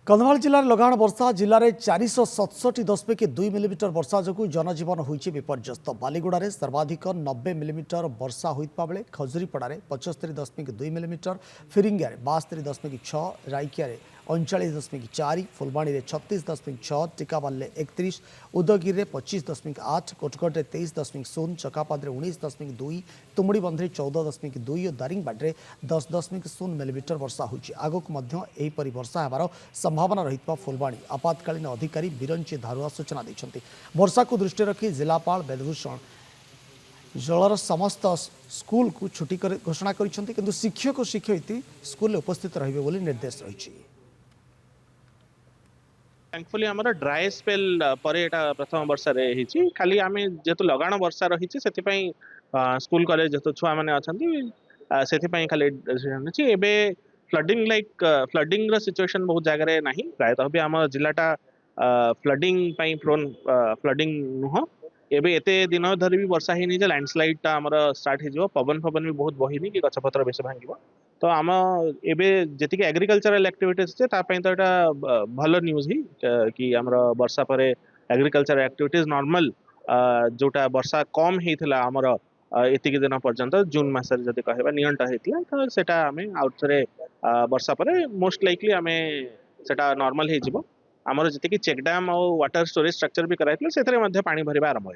कंधमाल जिलार लगाण वर्षा जिले में 467.2 मिलीमीटर वर्षा जो जनजीवन होती विपर्यस्त। बालीगुड़ा सर्वाधिक 90 मिलीमीटर वर्षा होता बेले खजुरीपड़े 75.2 मिलीमीटर, फिरिंगा 72.6, राइकिया 39.4, फुलबाणी 36.6, टिकाबाल 31, उदयगिरी 25.8, कोटगढ़ 23.0, चकापाद 19.2, तुमुड़ीबंध 14.2 और दारिंगबाड़ 10.0 मिलीमीटर वर्षा होती। आगक वर्षा होबार संभावना रही फुलबाणी आपातकालीन अधिकारी बिरंची धारुआ सूचना देते। वर्षा को दृष्टि रखी जिलापाल वेदभूषण जलर समस्त स्कूल को छुट्टी घोषणा कर शिक्षक और शिक्षयित्री स्कूल उपस्थित रही निर्देश रही। थैंकफुली आमर ड्राए स्पेल पर प्रथम वर्षा रे खाली आम जेहेतु लगाण वर्षा रही स्कूल कॉलेज जेहेतु छुआ मैंने अच्छा से खाली एबे फ्लडिंग फ्लडिंग सिचुएशन बहुत जगह ना प्रायतः भी आम जिलाटा फ्लडिंग प्रोन फ्लडिंग नुह एबे एते दिन धरी भी वर्षा ही लैंडस्लाइड आमर स्टार्ट हो पवन फवन भी बहुत बहिनी कि गछपत्र बेस भांग तो आम एबे जी एग्रीकल्चरल एक्टिविटीज तो यहाँ भल न्यूज ही कि आमर वर्षा पर एग्रीकल्चर एक्टिविटीज नॉर्मल जोटा वर्षा कम होता आमर एतिक दिन पर्यंत जून मसरे जब कह नियंटा होता तो सेटा आम आउट थे वर्षा पर मोस्ट लाइकली आम सेटा नॉर्मल हो आमर जी चेक डैम और वाटर स्टोरेज स्ट्रक्चर भी कराई से पानी भरवा आरंभ हो।